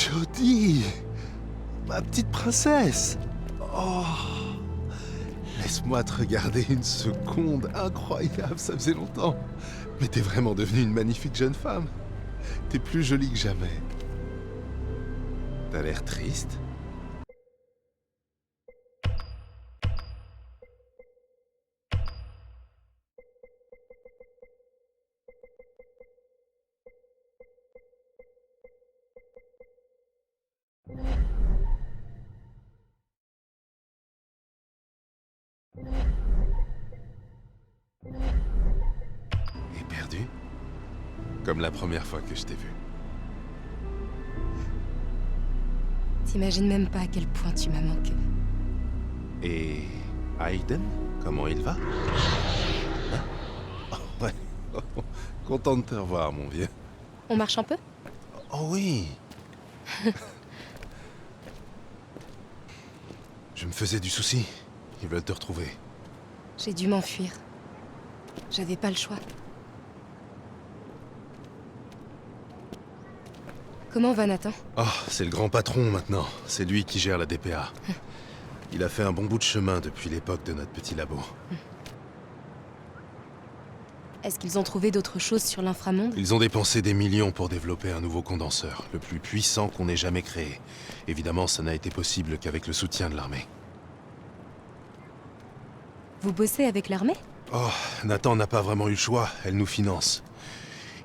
Jodie! Ma petite princesse! Oh! Laisse-moi te regarder une seconde. Incroyable, ça faisait longtemps. Mais t'es vraiment devenue une magnifique jeune femme. T'es plus jolie que jamais. T'as l'air triste? Éperdu? Comme la première fois que je t'ai vu. T'imagines même pas à quel point tu m'as manqué. Et Aiden, comment il va? Hein? Oh, ouais. Content de te revoir, mon vieux. On marche un peu? Oh oui. Je me faisais du souci. Ils veulent te retrouver. J'ai dû m'enfuir. J'avais pas le choix. Comment va Nathan? Oh, c'est le grand patron maintenant. C'est lui qui gère la DPA. Il a fait un bon bout de chemin depuis l'époque de notre petit labo. Est-ce qu'ils ont trouvé d'autres choses sur l'inframonde? Ils ont dépensé des millions pour développer un nouveau condenseur, le plus puissant qu'on ait jamais créé. Évidemment, ça n'a été possible qu'avec le soutien de l'armée. Vous bossez avec l'armée? Oh, Nathan n'a pas vraiment eu le choix, elle nous finance.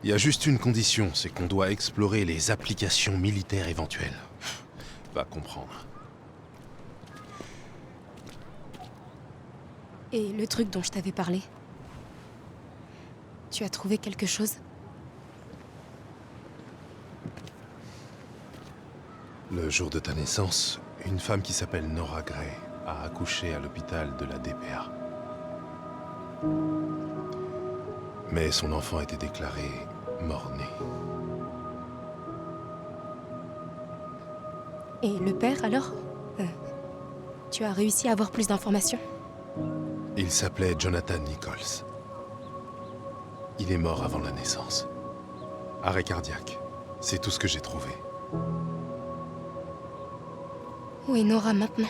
Il y a juste une condition, c'est qu'on doit explorer les applications militaires éventuelles. Va comprendre. Et le truc dont je t'avais parlé? Tu as trouvé quelque chose? Le jour de ta naissance, une femme qui s'appelle Nora Gray a accouché à l'hôpital de la DPA. Mais son enfant a été déclaré mort-né. Et le père, alors? Tu as réussi à avoir plus d'informations? Il s'appelait Jonathan Nichols. Il est mort avant la naissance. Arrêt cardiaque. C'est tout ce que j'ai trouvé. Où est Nora maintenant?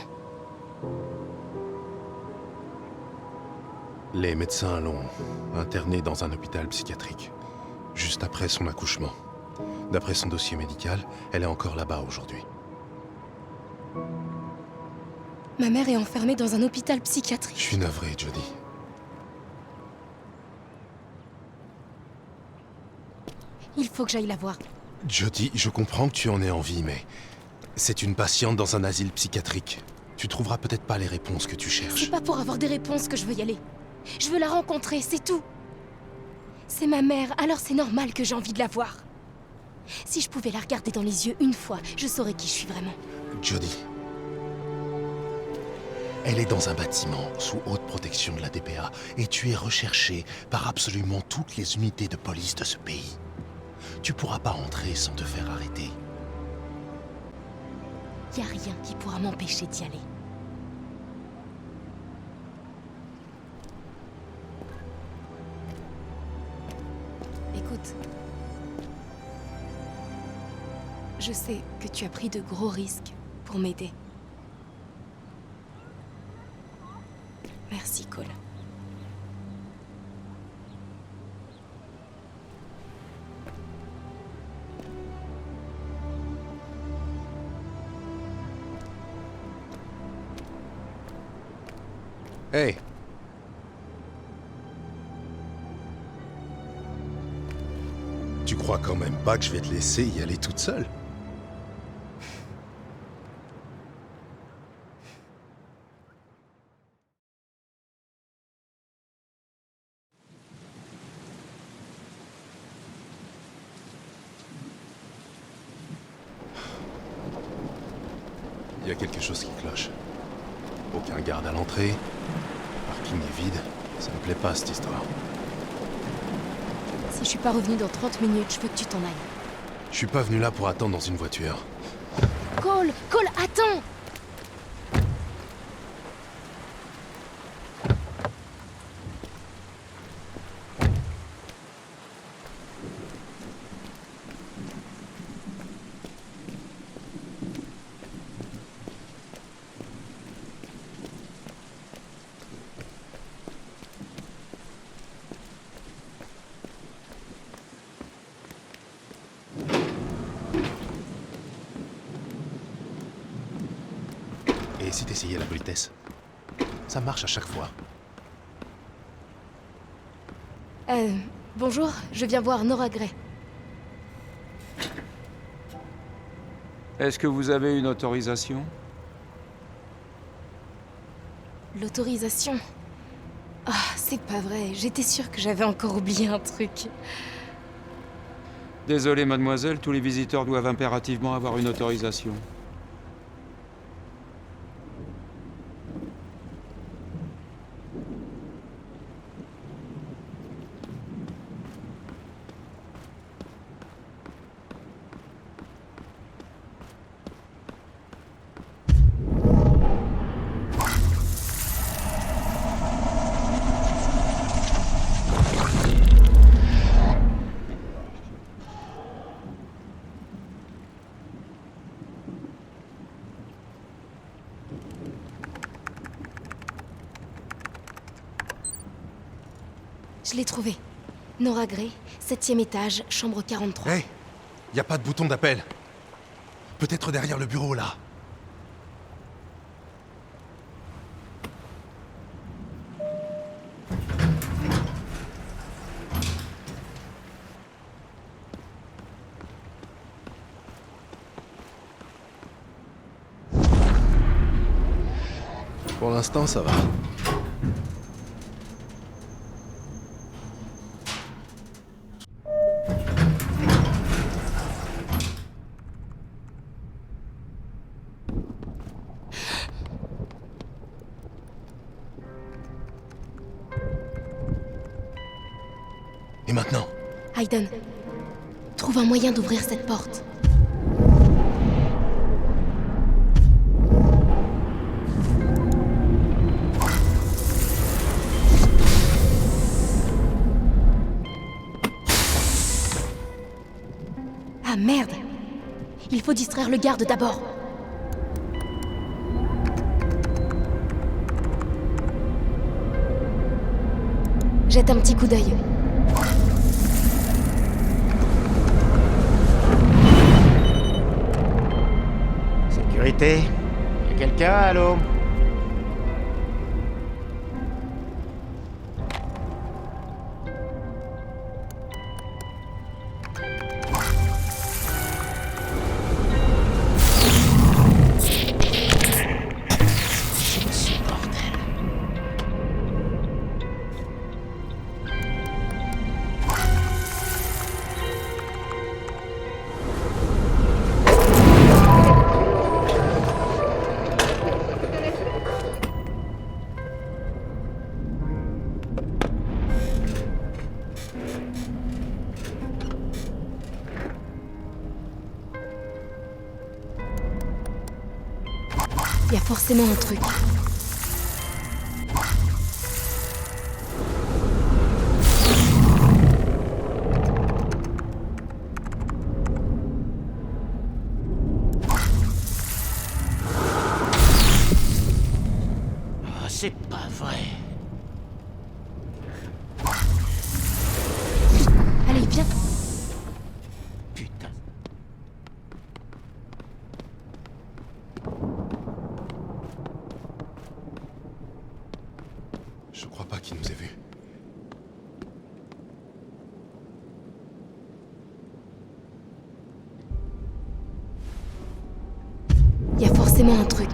Les médecins l'ont internée dans un hôpital psychiatrique, juste après son accouchement. D'après son dossier médical, elle est encore là-bas aujourd'hui. Ma mère est enfermée dans un hôpital Je psychiatrique. suis navré, Jodie. Il faut que j'aille la voir. Jodie, je comprends que tu en aies envie, mais... c'est une patiente dans un asile psychiatrique. Tu trouveras peut-être pas les réponses que tu cherches. C'est pas pour avoir des réponses que je veux y aller. Je veux la rencontrer, c'est tout. C'est ma mère, alors c'est normal que j'ai envie de la voir. Si je pouvais la regarder dans les yeux une fois, je saurais qui je suis vraiment. Jodie. Elle est dans un bâtiment sous haute protection de la DPA et tu es recherché par absolument toutes les unités de police de ce pays. Tu pourras pas entrer sans te faire arrêter. Y a rien qui pourra m'empêcher d'y aller. Écoute. Je sais que tu as pris de gros risques pour m'aider. Merci, Cole. Hey! Tu crois quand même pas que je vais te laisser y aller toute seule? Il y a quelque chose qui cloche. Aucun garde à l'entrée. Le parking est vide. Ça me plaît pas, cette histoire. Si je suis pas revenue dans 30 minutes, je veux que tu t'en ailles. Je suis pas venu là pour attendre dans une voiture. Cole! Cole, attends! Et si t'essayais la politesse? Ça marche à chaque fois. Bonjour, je viens voir Nora Grey. Est-ce que vous avez une autorisation? L'autorisation? Ah, c'est pas vrai, j'étais sûre que j'avais encore oublié un truc. Désolé, mademoiselle, tous les visiteurs doivent impérativement avoir une autorisation. Je l'ai trouvé. Nora Grey, 7e étage, chambre 43. Hé, y a pas de bouton d'appel. Peut-être derrière le bureau, là. Pour l'instant, ça va. Et maintenant? Hayden, trouve un moyen d'ouvrir cette porte. Ah merde! Il faut distraire le garde d'abord. Jette un petit coup d'œil. Sécurité? Y'a quelqu'un, allô? Ce bordel. Il y a forcément un truc. Oh, c'est pas vrai. Allez, viens. Putain. Je crois pas qu'il nous ait vus. Il y a forcément un truc.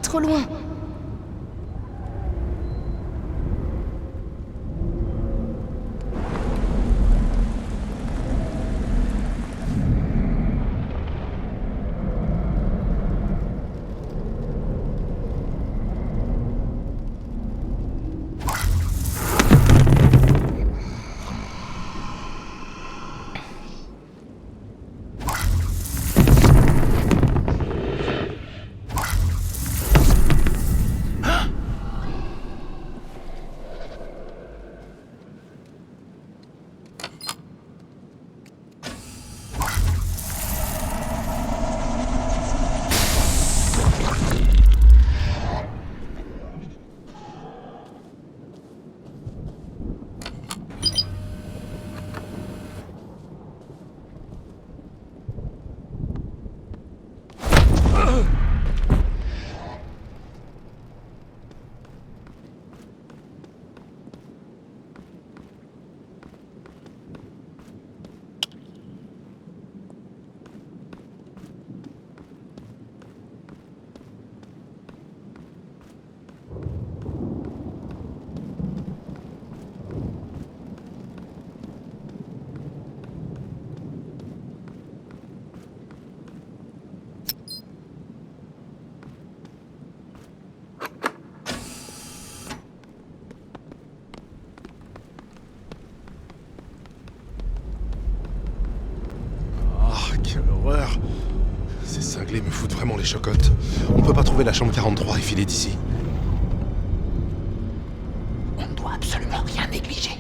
trop loin. Quelle horreur! Ces cinglés me foutent vraiment les chocottes. On peut pas trouver la chambre 43 et filer d'ici. On ne doit absolument rien négliger.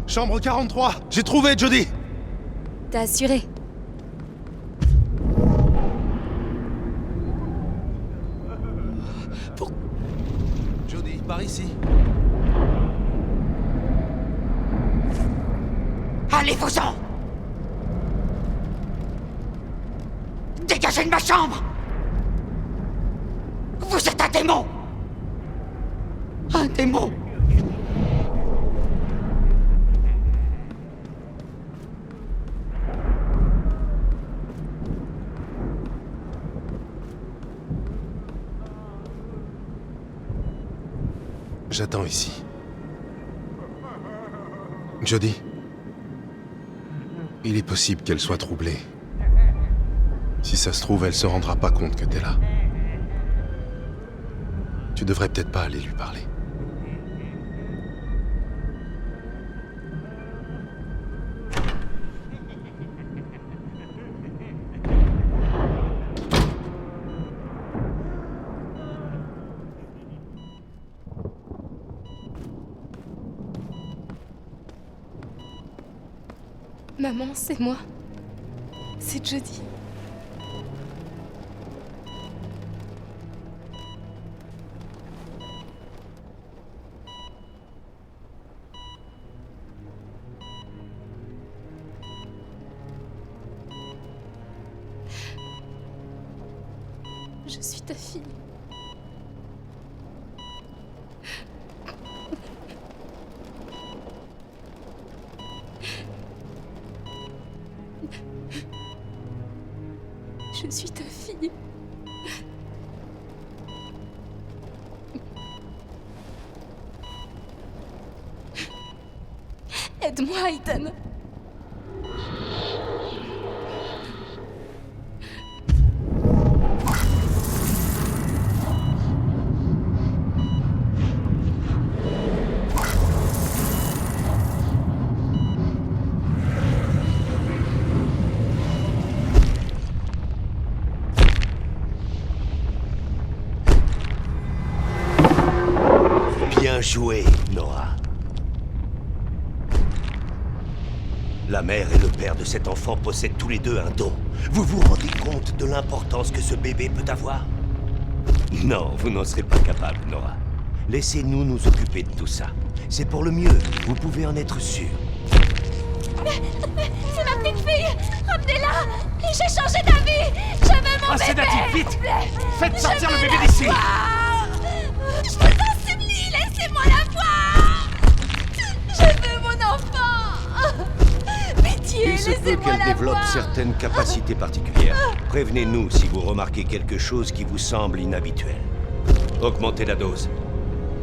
Chambre 43! J'ai trouvé, Jodie! T'as assuré. Jodie, par ici. Allez-vous-en! Dégagez de ma chambre! Vous êtes un démon! Un démon! J'attends ici. Jodie, il est possible qu'elle soit troublée. Si ça se trouve, elle se rendra pas compte que t'es là. Tu devrais peut-être pas aller lui parler. Maman, c'est moi. C'est Jodie. Je suis ta fille. Je suis ta fille. Aide-moi, Ethan. Bien joué, Noah. La mère et le père de cet enfant possèdent tous les deux un don. Vous vous rendez compte de l'importance que ce bébé peut avoir? Non, vous n'en serez pas capable, Noah. Laissez-nous nous occuper de tout ça. C'est pour le mieux, vous pouvez en être sûr. C'est ma petite fille! Ramenez-la! J'ai changé d'avis! Je veux mon Assez bébé! d'actifs, vite! Faites sortir le bébé la d'ici! voir. Je vous en supplie, laissez-moi la voir! Je veux mon enfant! Pitié, Il se peut laissez-moi qu'elle la développe voir! certaines capacités particulières. Prévenez-nous si vous remarquez quelque chose qui vous semble inhabituel. Augmentez la dose.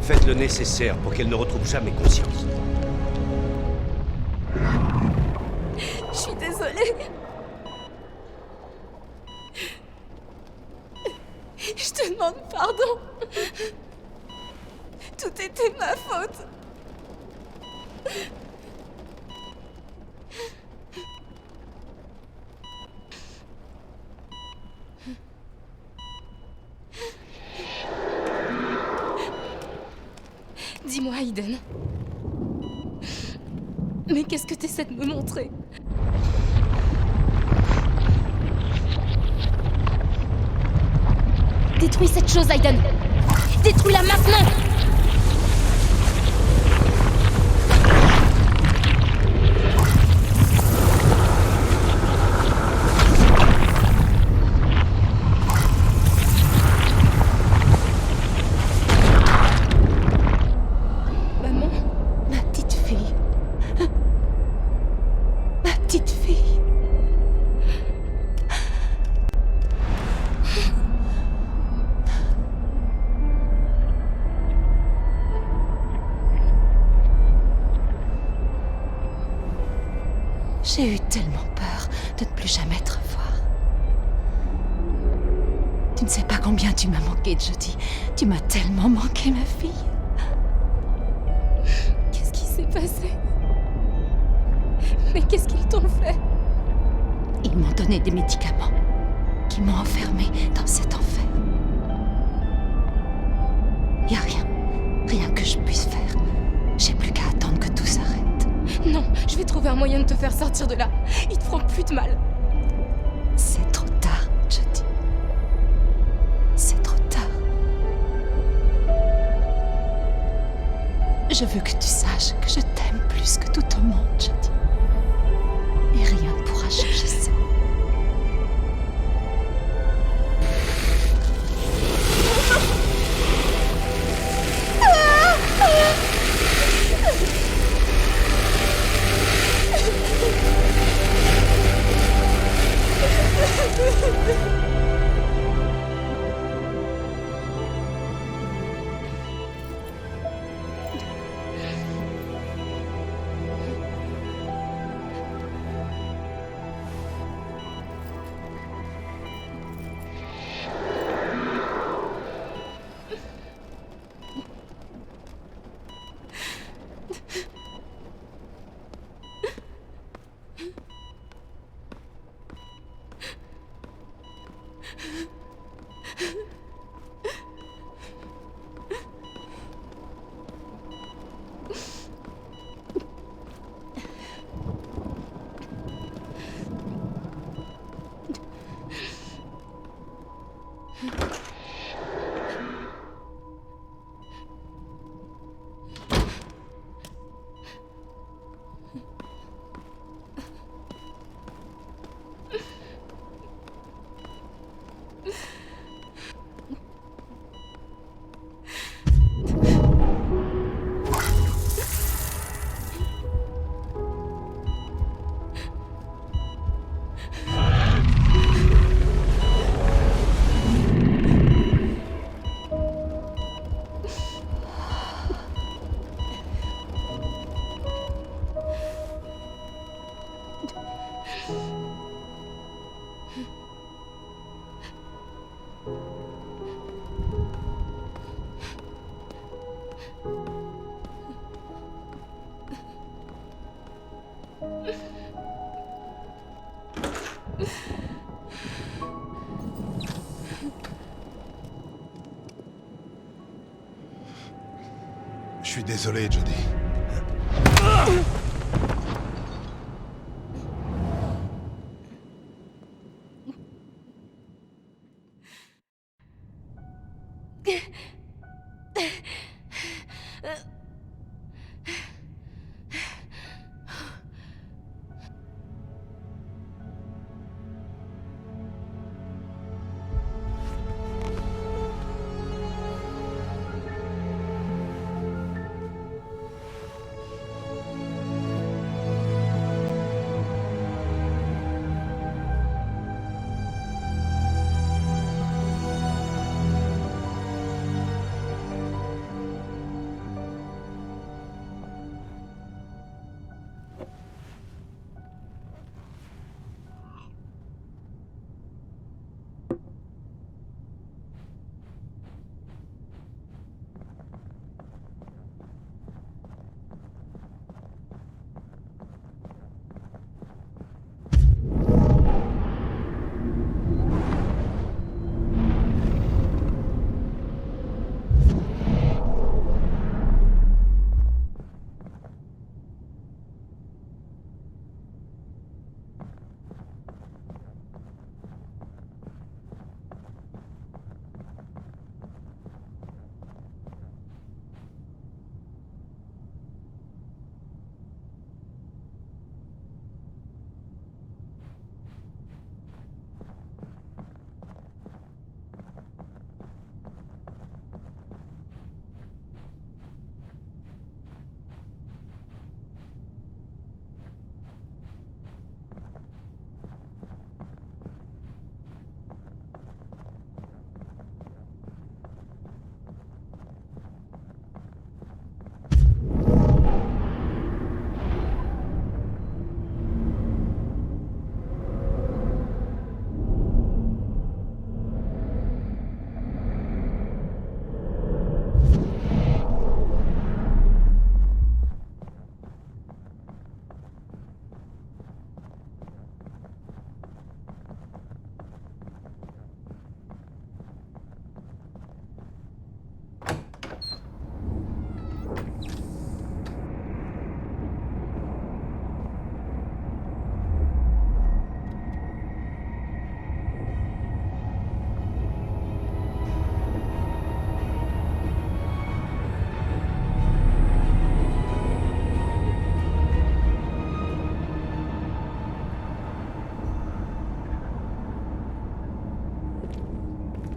Faites le nécessaire pour qu'elle ne retrouve jamais conscience. Je suis désolée. Je te demande pardon. Tout était ma faute. Dis-moi, Aiden. Mais qu'est-ce que t'essaies de me montrer? Détruis cette chose, Aiden! Détruis-la maintenant! Maman? Ma petite fille. Ma petite fille. J'ai eu tellement peur de ne plus jamais te revoir. Tu ne sais pas combien tu m'as manqué, Jodie. Tu m'as tellement manqué, ma fille. Qu'est-ce qui s'est passé? Mais qu'est-ce qu'ils t'ont fait? Ils m'ont donné des médicaments qui m'ont enfermée dans cet enfer. Y a rien que je puisse faire. J'ai plus qu'à attendre que tout s'arrête. Non, je vais trouver un moyen de te faire sortir de là. Ils te feront plus de mal. C'est trop tard, Jodie. C'est trop tard. Je veux que tu saches que je t'aime plus que tout au monde, Jodie. Et rien ne pourra changer ça. Je Désolé, Jody.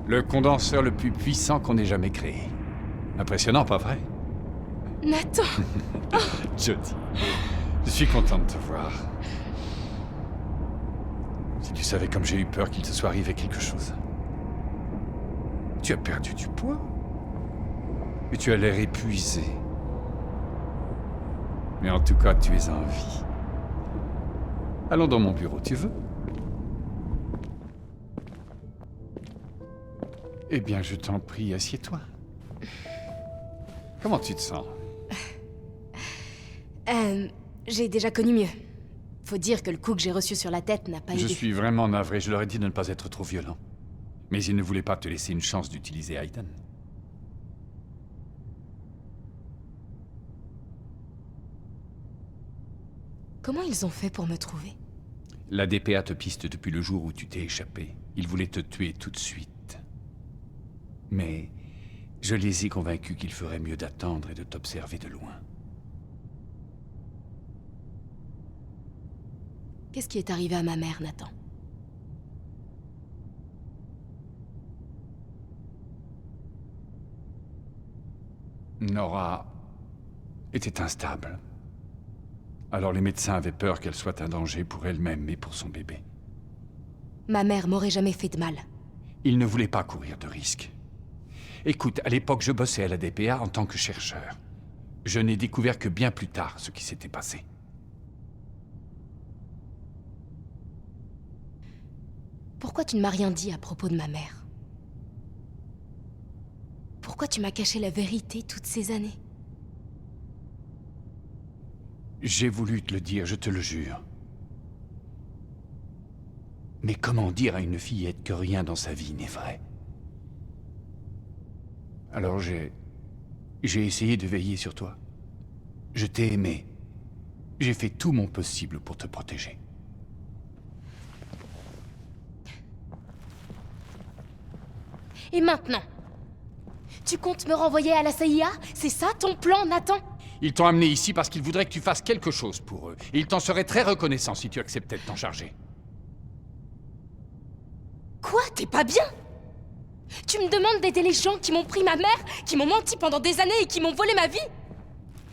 Le condenseur le plus puissant qu'on ait jamais créé. Impressionnant, pas vrai? Nathan. Jody, je suis content de te voir. Si tu savais comme j'ai eu peur qu'il te soit arrivé quelque chose. Tu as perdu du poids. Et tu as l'air épuisé. Mais en tout cas, tu es en vie. Allons dans mon bureau, tu veux? Eh bien, je t'en prie, assieds-toi. Comment tu te sens? J'ai déjà connu mieux. Faut dire que le coup que j'ai reçu sur la tête n'a pas aidé. Je suis vraiment navré, je leur ai dit de ne pas être trop violent. Mais ils ne voulaient pas te laisser une chance d'utiliser Aiden. Comment ils ont fait pour me trouver? La DPA te piste depuis le jour où tu t'es échappé. Ils voulaient te tuer tout de suite. Mais je les ai convaincus qu'il ferait mieux d'attendre et de t'observer de loin. Qu'est-ce qui est arrivé à ma mère, Nathan? Nora était instable. Alors les médecins avaient peur qu'elle soit un danger pour elle-même et pour son bébé. Ma mère m'aurait jamais fait de mal. Ils ne voulaient pas courir de risques. Écoute, à l'époque, je bossais à la DPA en tant que chercheur. Je n'ai découvert que bien plus tard ce qui s'était passé. Pourquoi tu ne m'as rien dit à propos de ma mère? Pourquoi tu m'as caché la vérité toutes ces années? J'ai voulu te le dire, je te le jure. Mais comment dire à une fillette que rien dans sa vie n'est vrai? Alors j'ai J'ai essayé de veiller sur toi. Je t'ai aimé. J'ai fait tout mon possible pour te protéger. Et maintenant? Tu comptes me renvoyer à la CIA? C'est ça ton plan, Nathan? Ils t'ont amené ici parce qu'ils voudraient que tu fasses quelque chose pour eux. Et ils t'en seraient très reconnaissants si tu acceptais de t'en charger. Quoi? T'es pas bien? Tu me demandes d'aider les gens qui m'ont pris ma mère, qui m'ont menti pendant des années et qui m'ont volé ma vie?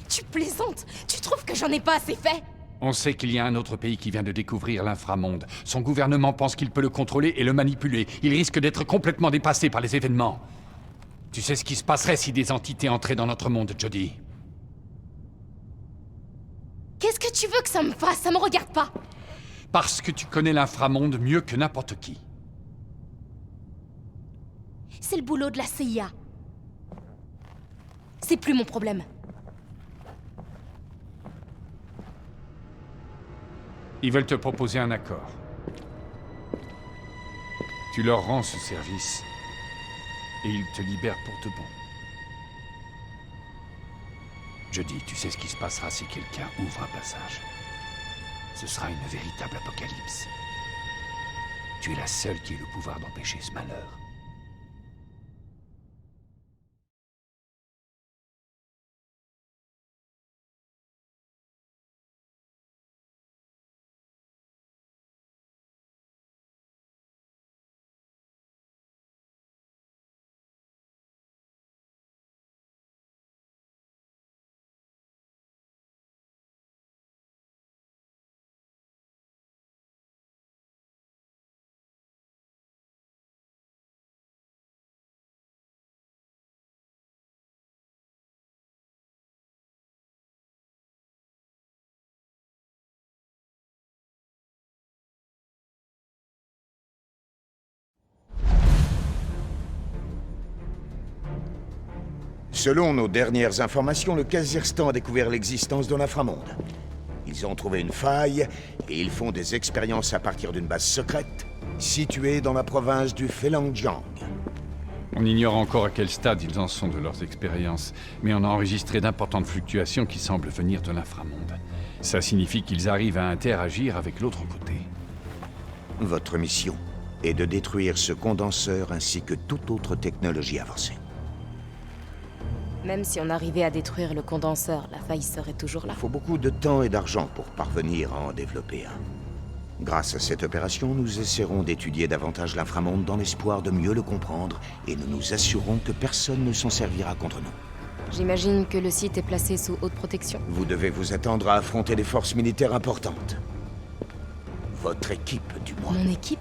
Tu plaisantes? Tu trouves que j'en ai pas assez fait? On sait qu'il y a un autre pays qui vient de découvrir l'inframonde. Son gouvernement pense qu'il peut le contrôler et le manipuler. Il risque d'être complètement dépassé par les événements. Tu sais ce qui se passerait si des entités entraient dans notre monde, Jodie? Qu'est-ce que tu veux que ça me fasse? Ça me regarde pas. Parce que tu connais l'inframonde mieux que n'importe qui. C'est le boulot de la CIA. C'est plus mon problème. Ils veulent te proposer un accord. Tu leur rends ce service et ils te libèrent pour de bon. Jodie, tu sais ce qui se passera si quelqu'un ouvre un passage. Ce sera une véritable apocalypse. Tu es la seule qui ait le pouvoir d'empêcher ce malheur. Selon nos dernières informations, le Kazakhstan a découvert l'existence de l'inframonde. Ils ont trouvé une faille et ils font des expériences à partir d'une base secrète située dans la province du Felanjiang. On ignore encore à quel stade ils en sont de leurs expériences, mais on a enregistré d'importantes fluctuations qui semblent venir de l'inframonde. Ça signifie qu'ils arrivent à interagir avec l'autre côté. Votre mission est de détruire ce condenseur ainsi que toute autre technologie avancée. Même si on arrivait à détruire le condenseur, la faille serait toujours là. Il faut beaucoup de temps et d'argent pour parvenir à en développer un. Grâce à cette opération, nous essaierons d'étudier davantage l'inframonde dans l'espoir de mieux le comprendre et nous nous assurerons que personne ne s'en servira contre nous. J'imagine que le site est placé sous haute protection. Vous devez vous attendre à affronter des forces militaires importantes. Votre équipe, du moins. Mon équipe?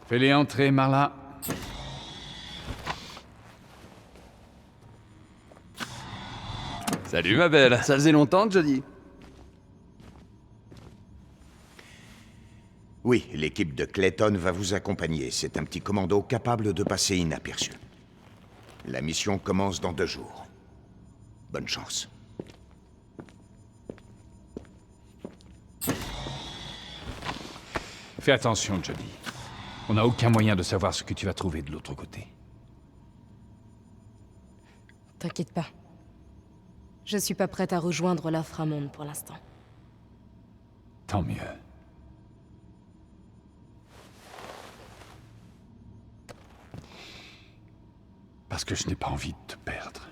Fais-les entrer, Marla. Salut ma belle. Ça faisait longtemps, Jodie. Oui, l'équipe de Clayton va vous accompagner. C'est un petit commando capable de passer inaperçu. La mission commence dans 2 jours. Bonne chance. Fais attention, Jodie. On n'a aucun moyen de savoir ce que tu vas trouver de l'autre côté. T'inquiète pas. Je suis pas prête à rejoindre l'inframonde pour l'instant. Tant mieux. Parce que je n'ai pas envie de te perdre.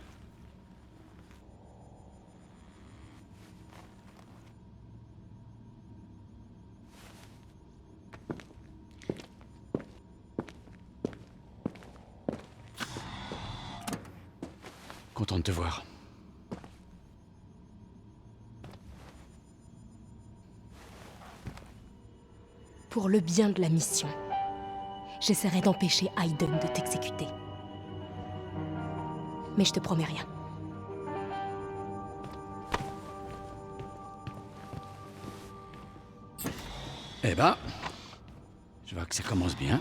Content de te voir. Pour le bien de la mission, j'essaierai d'empêcher Hayden de t'exécuter. Mais je te promets rien. Eh ben, je vois que ça commence bien.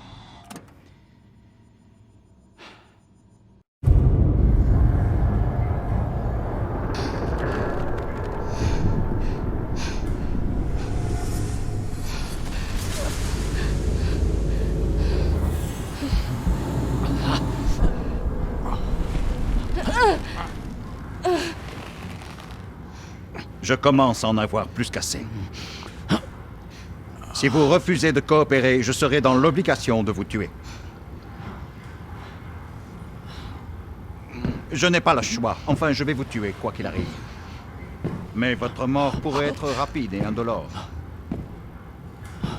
Je commence à en avoir plus qu'assez. Si vous refusez de coopérer, je serai dans l'obligation de vous tuer. Je n'ai pas le choix. Enfin, je vais vous tuer, quoi qu'il arrive. Mais votre mort pourrait être rapide et indolore.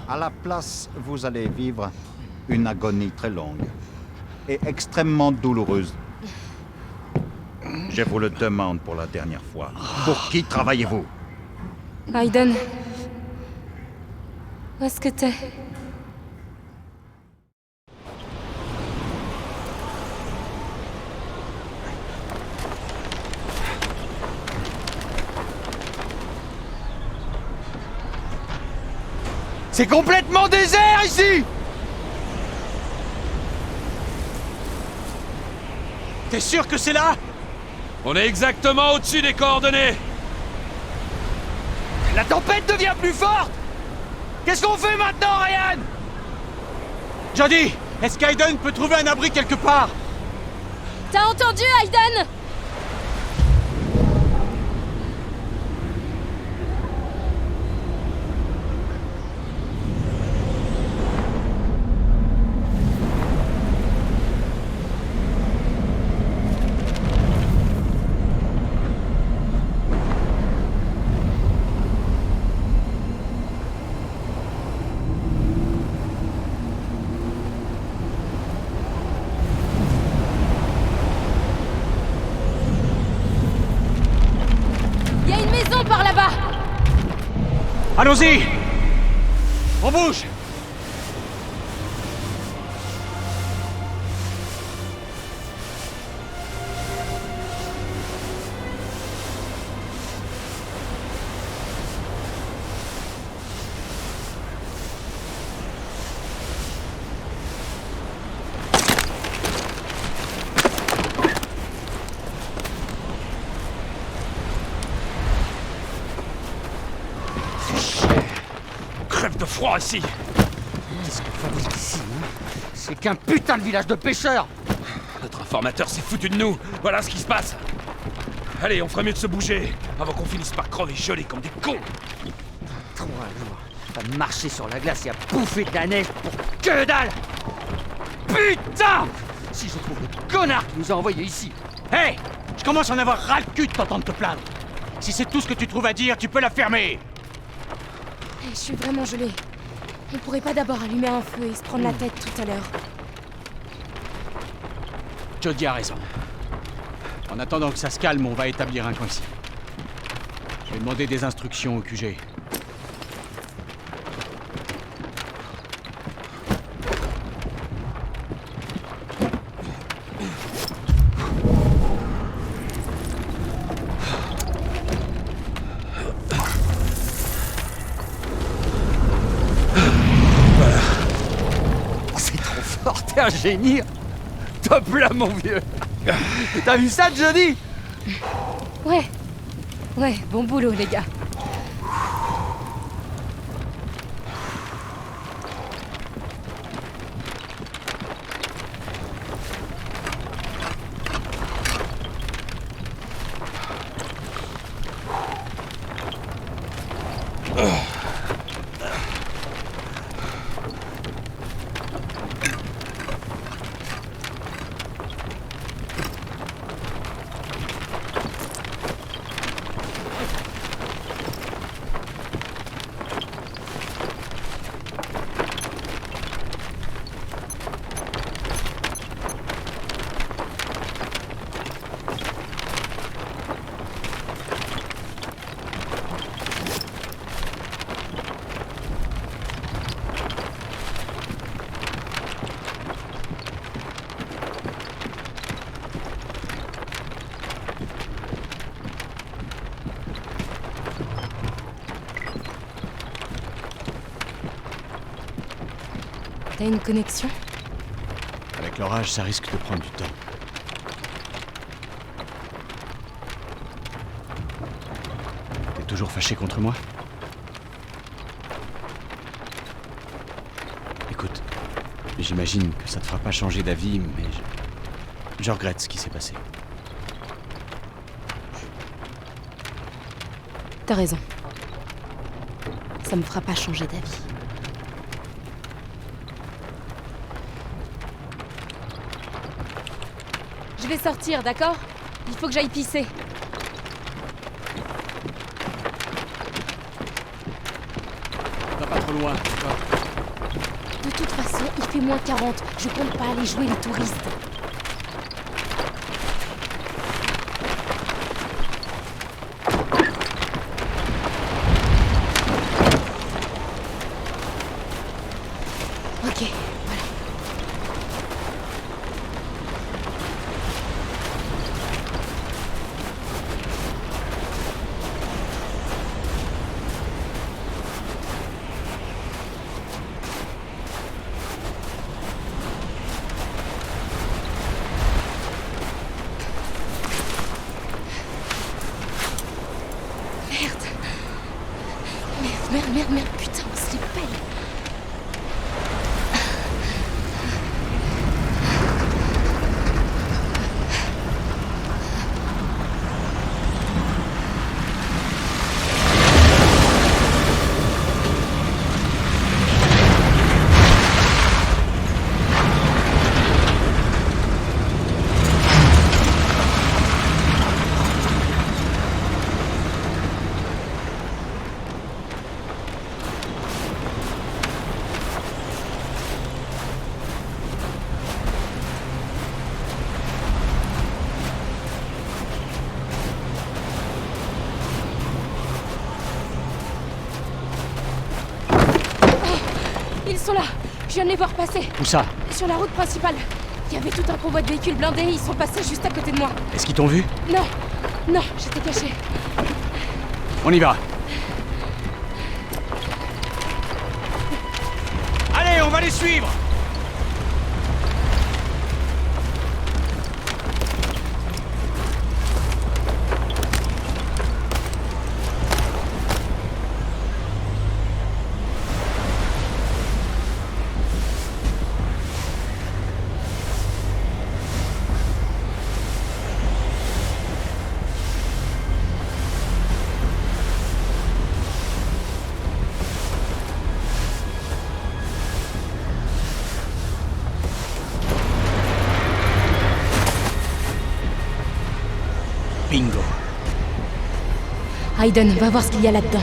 À la place, vous allez vivre une agonie très longue et extrêmement douloureuse. Je vous le demande pour la dernière fois. Pour qui travaillez-vous? Aiden. Où est-ce que t'es? C'est complètement désert ici! T'es sûr que c'est là? On est exactement au-dessus des coordonnées. La tempête devient plus forte! Qu'est-ce qu'on fait maintenant, Ryan? Jody, est-ce qu'Aiden peut trouver un abri quelque part? T'as entendu, Aiden? Allons-y! On bouge! Crève de froid ici. Qu'est-ce qu'on fabrique ici, hein? C'est qu'un putain de village de pêcheurs! Notre informateur s'est foutu de nous. Voilà ce qui se passe. Allez, on ferait mieux de se bouger avant qu'on finisse par crever gelés comme des cons. 3 jours. À marcher sur la glace et à bouffer de la neige pour que dalle! Putain! Si je trouve le connard qui nous a envoyés ici! Hé! Je commence à en avoir ras le cul de t'entendre te plaindre. Si c'est tout ce que tu trouves à dire, tu peux la fermer. Je suis vraiment gelée. On pourrait pas d'abord allumer un feu et se prendre la tête tout à l'heure. Jody a raison. En attendant que ça se calme, on va établir un coin ici. Je vais demander des instructions au QG. T'es un génie! Top là, mon vieux! T'as vu ça, Jody? Ouais. Ouais, bon boulot, les gars. T'as une connexion? Avec l'orage, ça risque de prendre du temps. T'es toujours fâché contre moi? Écoute, j'imagine que ça te fera pas changer d'avis, mais je regrette ce qui s'est passé. T'as raison. Ça me fera pas changer d'avis. Je vais sortir, d'accord? Il faut que j'aille pisser. Va pas trop loin, d'accord? De toute façon, il fait moins 40. Je compte pas aller jouer les touristes. Ok, voilà. Merde, putain, on se les pèle. Ils sont là. Je viens de les voir passer. Où ça? Sur la route principale. Il y avait tout un convoi de véhicules blindés, ils sont passés juste à côté de moi. Est-ce qu'ils t'ont vu? Non, j'étais cachée. On y va. Allez, on va les suivre! Bingo. Aiden, va voir ce qu'il y a là-dedans.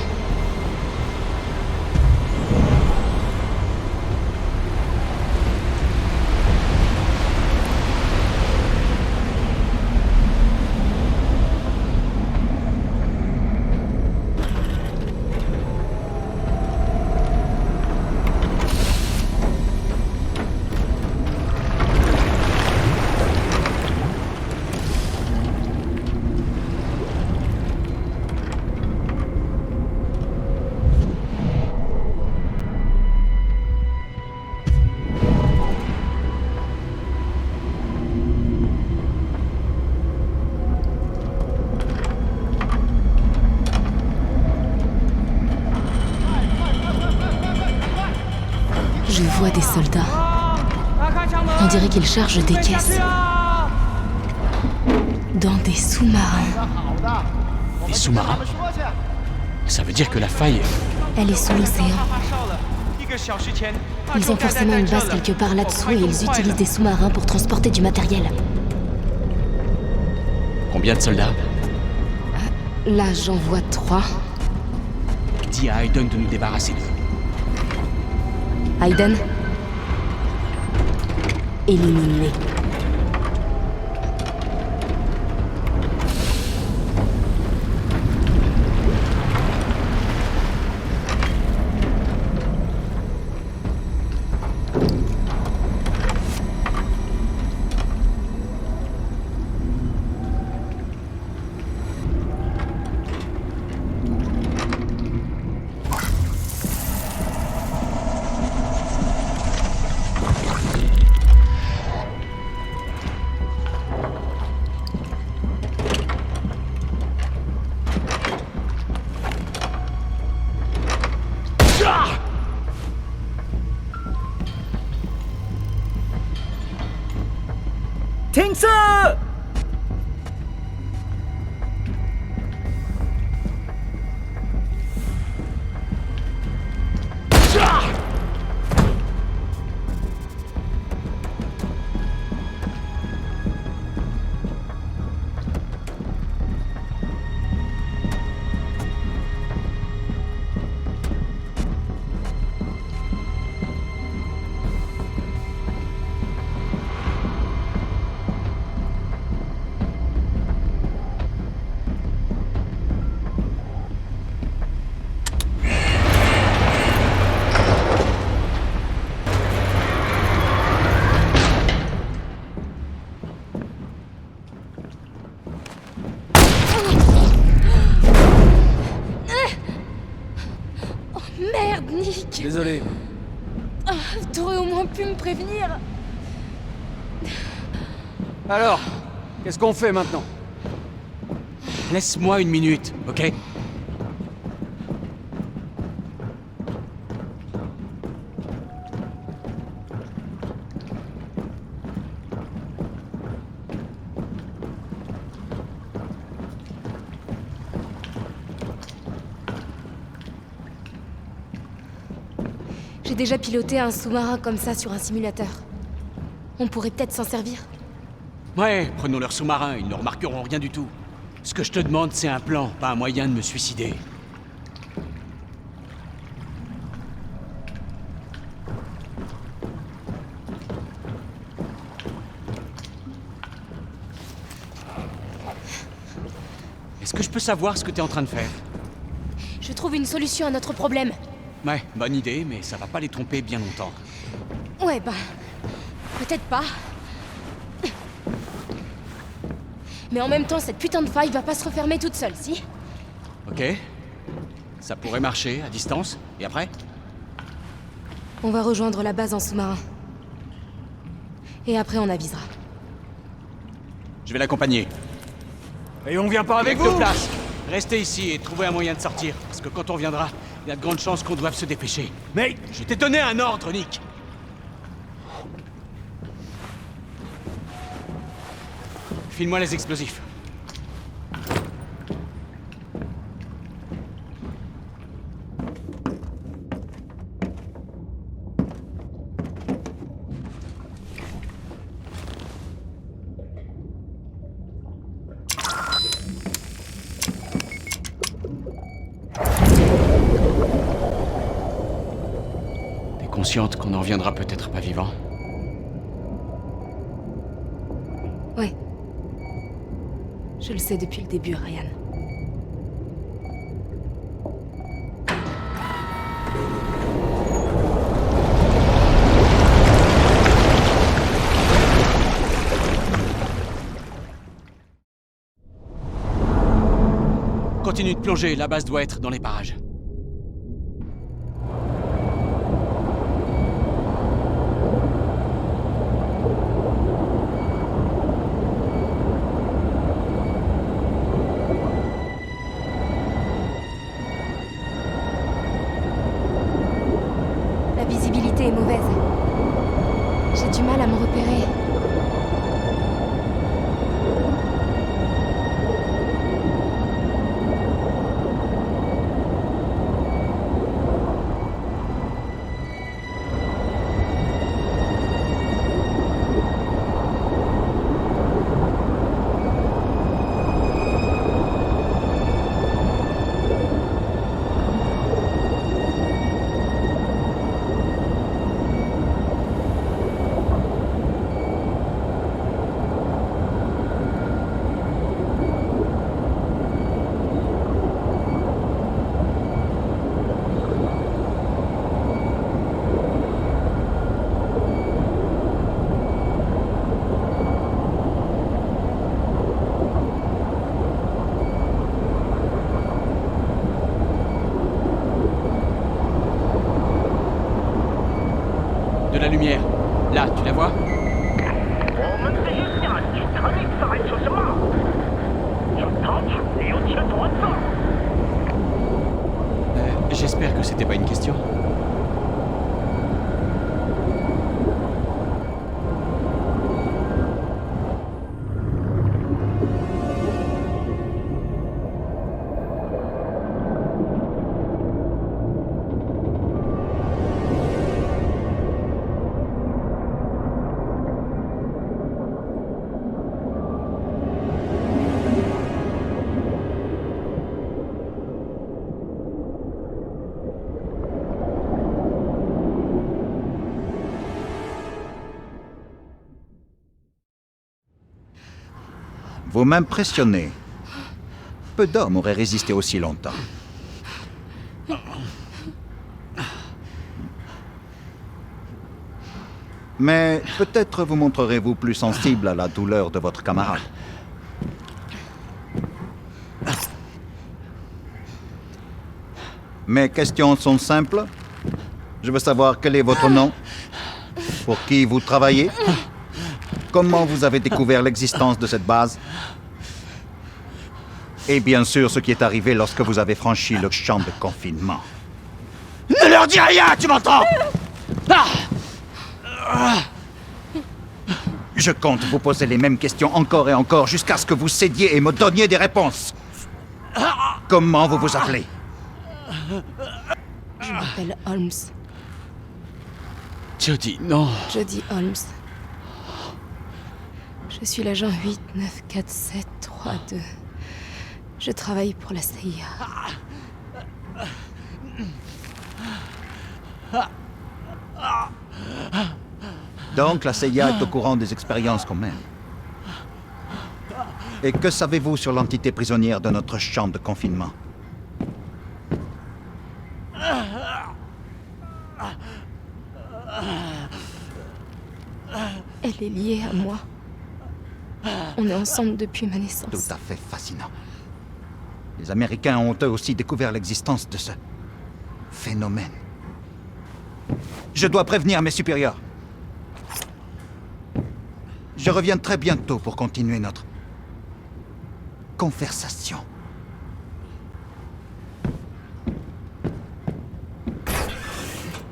Je vois des soldats. On dirait qu'ils chargent des caisses. Dans des sous-marins. Des sous-marins? Ça veut dire que la faille... Elle est sous l'océan. Ils ont forcément une base quelque part là-dessous et ils utilisent des sous-marins pour transporter du matériel. Combien de soldats? Là, j'en vois 3. Dis à Aiden de nous débarrasser d'eux. Aiden, élimine-les. Nick, Désolé. t'aurais au moins pu me prévenir. Alors, qu'est-ce qu'on fait maintenant? Laisse-moi une minute, ok? J'ai déjà piloté un sous-marin comme ça sur un simulateur. On pourrait peut-être s'en servir. Ouais, prenons leur sous-marin, ils ne remarqueront rien du tout. Ce que je te demande, c'est un plan, pas un moyen de me suicider. Est-ce que je peux savoir ce que t'es en train de faire? Je trouve une solution à notre problème. Ouais, bonne idée, mais ça va pas les tromper bien longtemps. Ouais, bah... peut-être pas. Mais en même temps, cette putain de faille va pas se refermer toute seule, si? Ok. Ça pourrait marcher, à distance. Et après? On va rejoindre la base en sous-marin. Et après, on avisera. Je vais l'accompagner. Et on vient pas avec De vous? place. Restez ici et trouvez un moyen de sortir. Parce que quand on viendra, il y a de grandes chances qu'on doive se dépêcher. Mais... Je t'ai donné un ordre, Nick. File-moi les explosifs. T'es consciente qu'on en reviendra peut-être pas vivant? Ouais. Je le sais depuis le début, Ryan. Continue de plonger, la base doit être dans les parages. La visibilité est mauvaise. J'ai du mal à me repérer. De la lumière. Là, tu la vois? J'espère que c'était pas une question. Vous m'impressionnez. Peu d'hommes auraient résisté aussi longtemps. Mais peut-être vous montrerez-vous plus sensible à la douleur de votre camarade. Mes questions sont simples. Je veux savoir quel est votre nom, pour qui vous travaillez, comment vous avez découvert l'existence de cette base, et bien sûr ce qui est arrivé lorsque vous avez franchi le champ de confinement. Ne leur dis rien, tu m'entends? Je compte vous poser les mêmes questions encore et encore jusqu'à ce que vous cédiez et me donniez des réponses. Comment vous vous appelez? Je m'appelle Holmes. Jody, non. Jody Holmes. Je suis l'agent 894732. Je travaille pour la CIA. Donc la CIA est au courant des expériences qu'on mène. Et que savez-vous sur l'entité prisonnière de notre champ de confinement? Elle est liée à moi. On est ensemble depuis ma naissance. Tout à fait fascinant. Les Américains ont eux aussi découvert l'existence de ce phénomène. Je dois prévenir mes supérieurs. Je reviens très bientôt pour continuer notre conversation.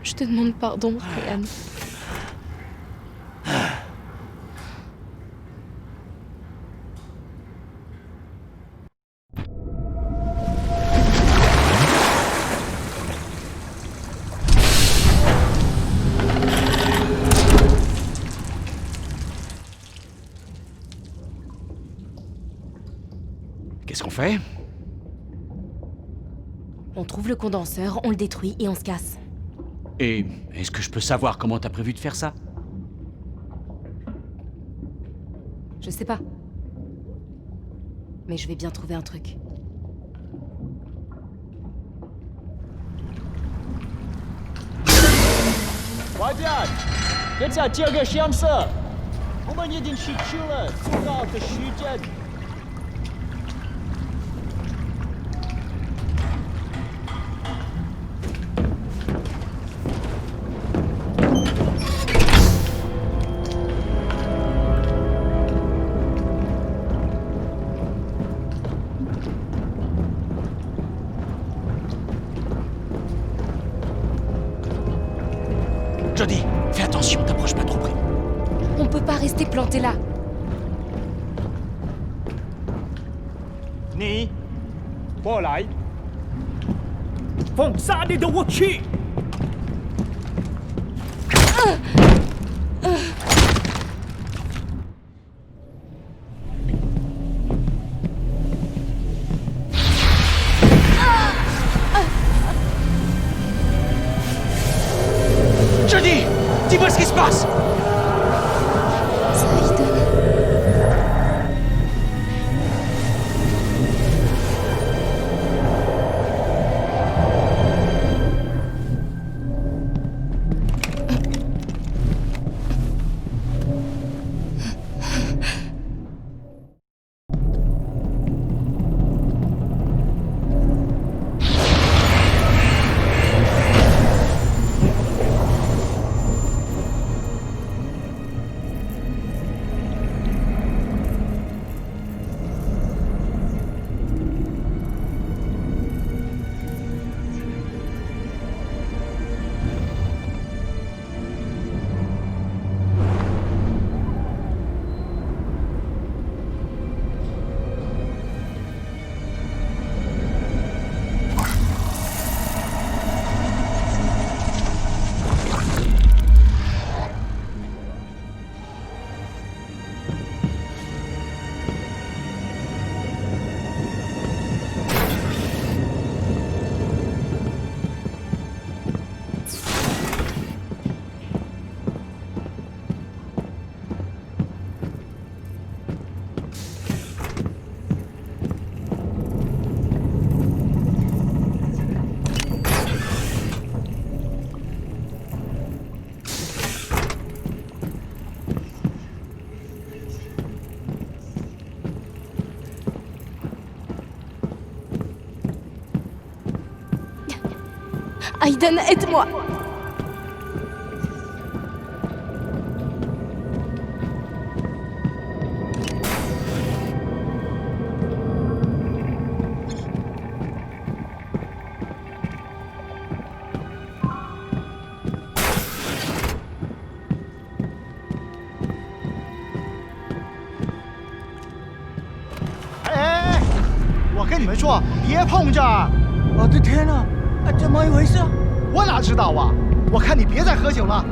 Je te demande pardon, Ryan. Qu'est-ce qu'on fait? On trouve le condenseur, on le détruit et on se casse. Et est-ce que je peux savoir comment t'as prévu de faire ça? Je sais pas. Mais je vais bien trouver un truc. Jody, fais attention, t'approches pas trop près. On peut pas rester planté là. 你过来，放杀你的武器！ Jody, dis-moi ce qui se passe! C'est Aiden. Aiden, aide-moi! 跟你们说，别碰这儿！我的天哪，怎么一回事？我哪知道啊！我看你别再喝酒了。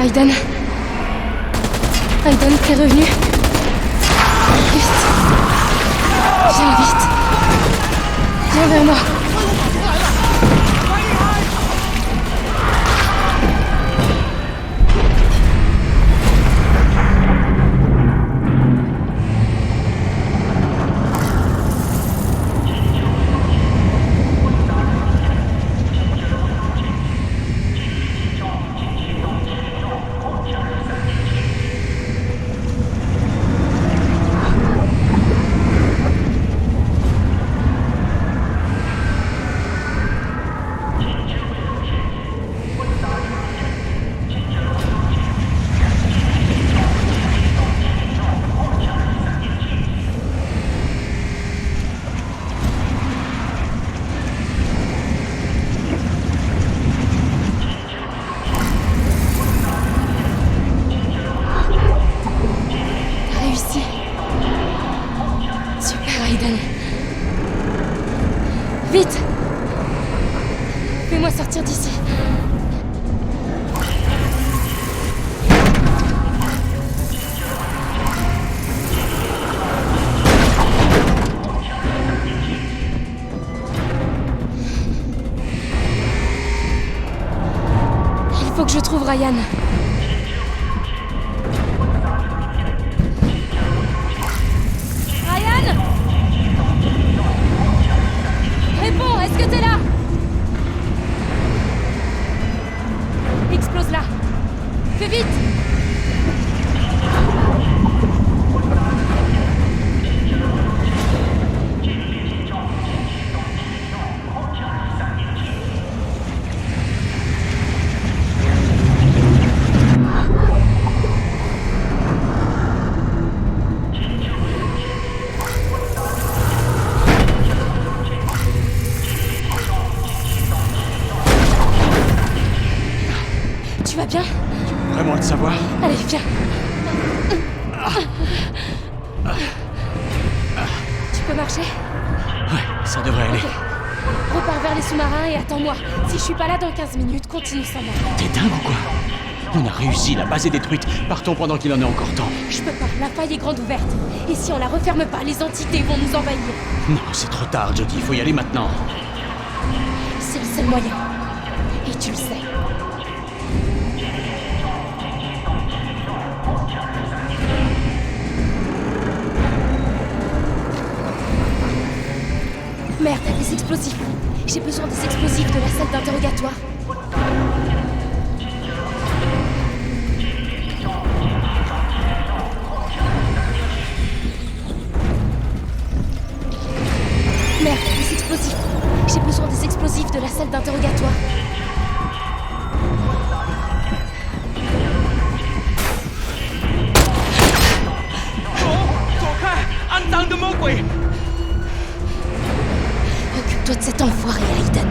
Aiden. Aiden, t'es revenu. Vite. Viens vite. Viens vers moi. Vite! Fais-moi sortir d'ici. Il faut que je trouve Ryan. Ryan! Réponds, est-ce que t'es là? Explose là. Fais vite! Tu vas bien? Vraiment le savoir? Allez, viens. Tu peux marcher? Ouais, ça devrait aller. Ok. Repars vers les sous-marins et attends-moi. Si je suis pas là dans 15 minutes, continue sans moi. T'es dingue ou quoi? On a réussi, la base est détruite. Partons pendant qu'il en est encore temps. Je peux pas, la faille est grande ouverte. Et si on la referme pas, les entités vont nous envahir. Non, c'est trop tard, Jodie, il faut y aller maintenant. C'est le seul moyen. Et tu le sais. Merde, les explosifs. J'ai besoin des explosifs de la salle d'interrogatoire. Merde, les explosifs. J'ai besoin des explosifs de la salle d'interrogatoire. Occupe-toi de cet enfoiré, Aiden.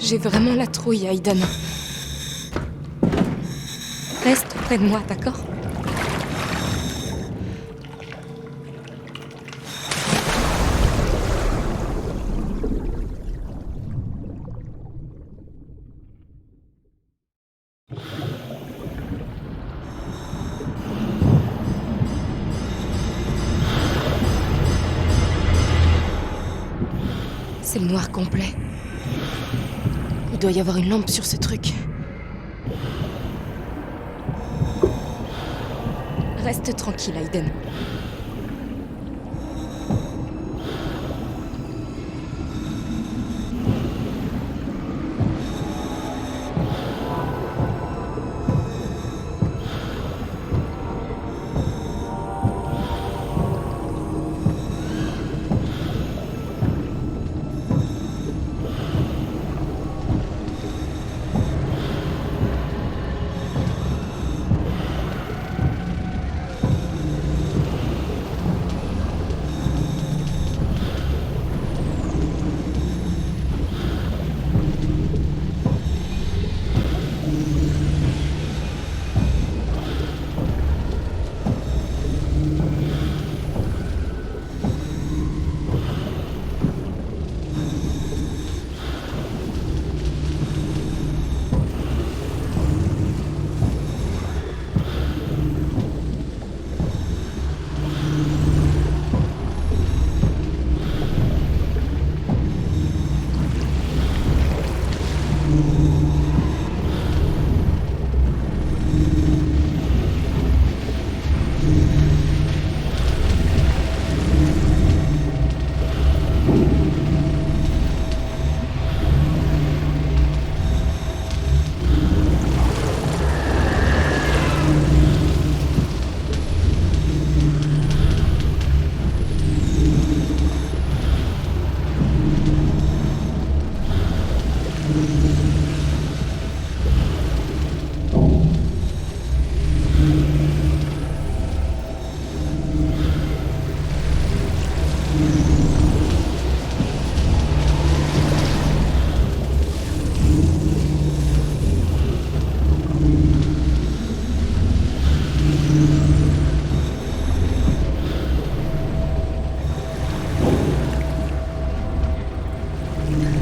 J'ai vraiment la trouille, Aiden. Reste près de moi, d'accord? C'est le noir complet. Il doit y avoir une lampe sur ce truc. Reste tranquille, Aiden.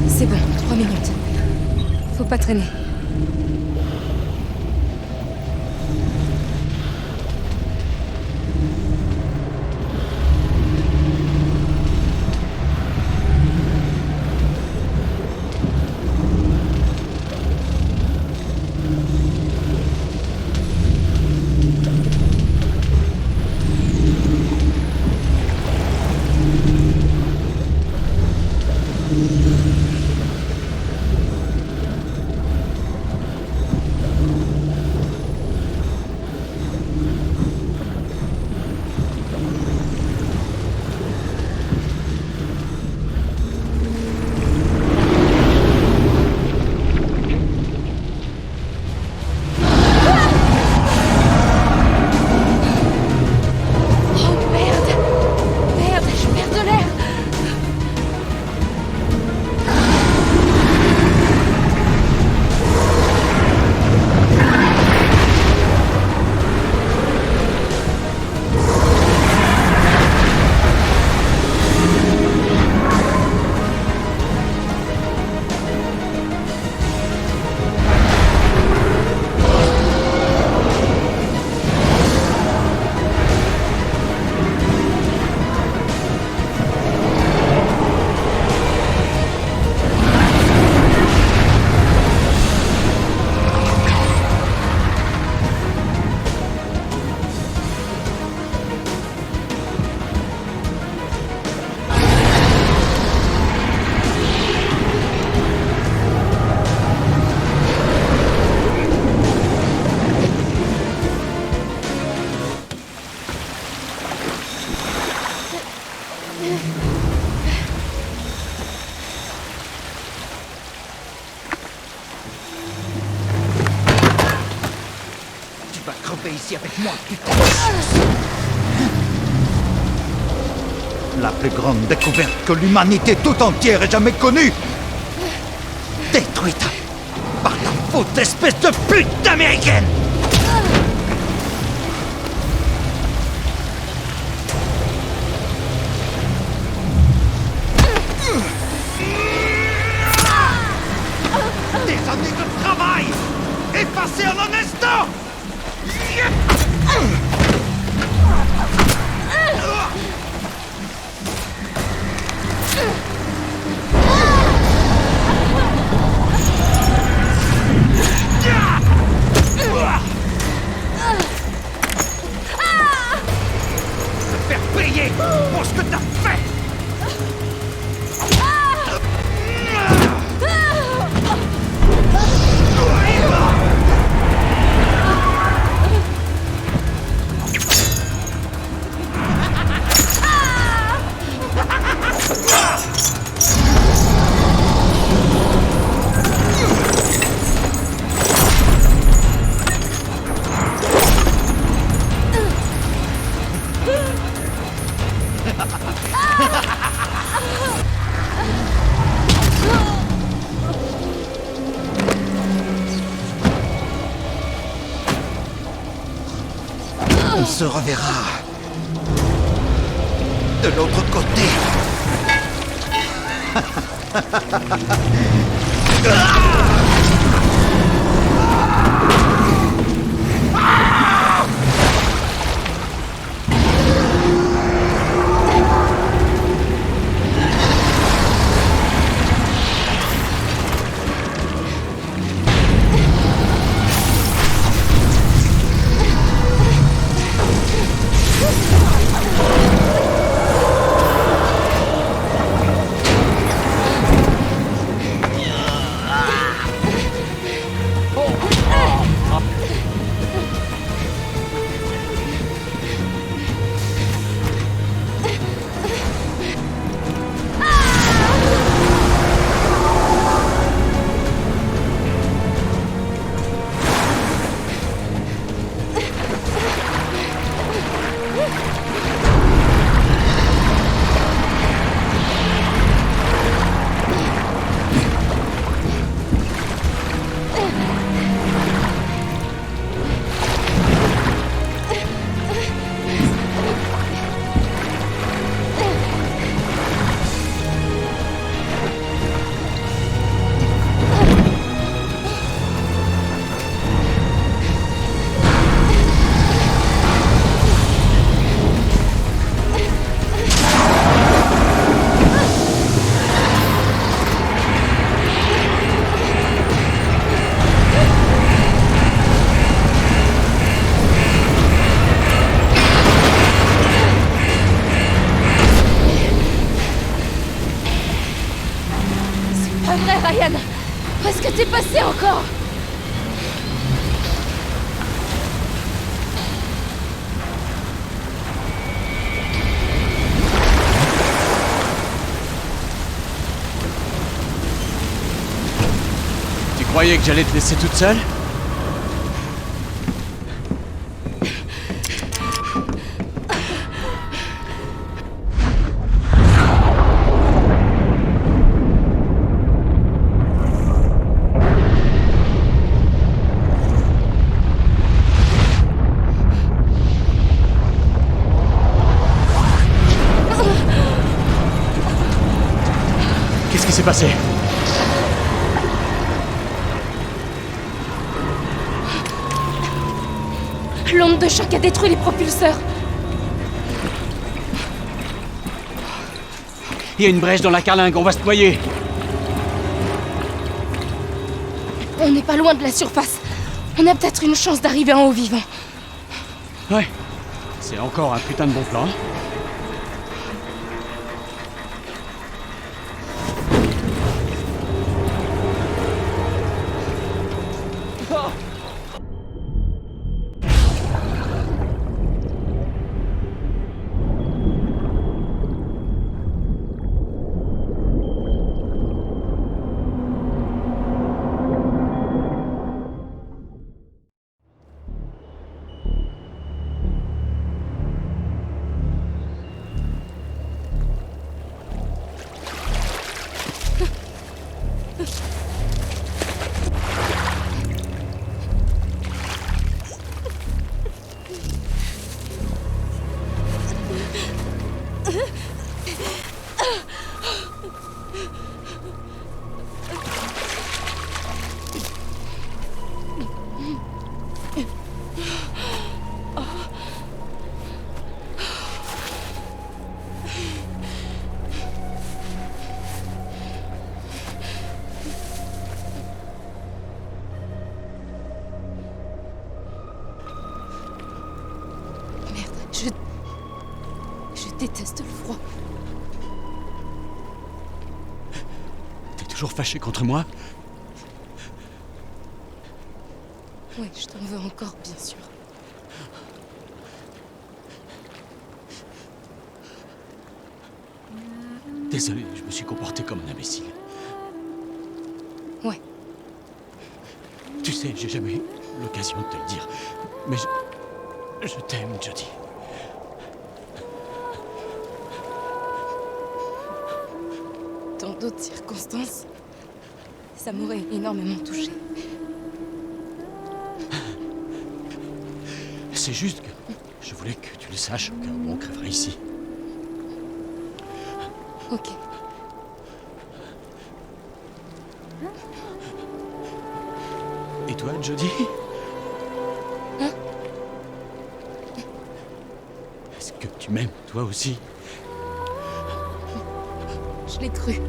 C'est bon, 3 minutes. Faut pas traîner. Ici avec moi, putain. La plus grande découverte que l'humanité tout entière ait jamais connue. détruite par la faute espèce de pute d'américaine. Des années de travail effacées en un instant. Te faire payer pour ce que t'as fait. On se reverra de l'autre côté. Ryan, où est-ce que t'es passé encore? Tu croyais que j'allais te laisser toute seule? Qu'est-ce qui s'est passé? L'onde de choc a détruit les propulseurs. Il y a une brèche dans la carlingue, on va se noyer. On n'est pas loin de la surface. On a peut-être une chance d'arriver en haut vivant. Ouais. C'est encore un putain de bon plan. Je déteste le froid. T'es toujours fâché contre moi? Ouais, je t'en veux encore, bien sûr. Désolé, je me suis comporté comme un imbécile. Ouais. Tu sais, j'ai jamais eu l'occasion de te le dire, mais je t'aime, Jodie. Dans d'autres circonstances, ça m'aurait énormément touchée. C'est juste que je voulais que tu le saches au cas où on crèverait ici. Ok. Et toi, Jodie? Hein? Est-ce que tu m'aimes, toi aussi? Je l'ai cru.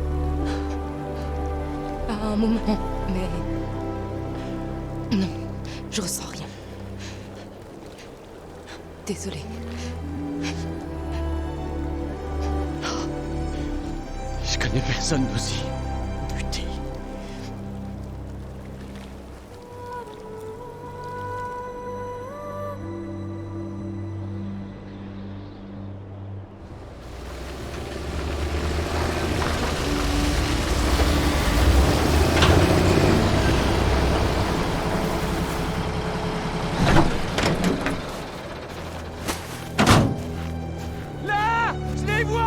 À un moment, mais... Non, je ressens rien. Désolée. Je connais personne d'aussi buté. Là! Je les vois!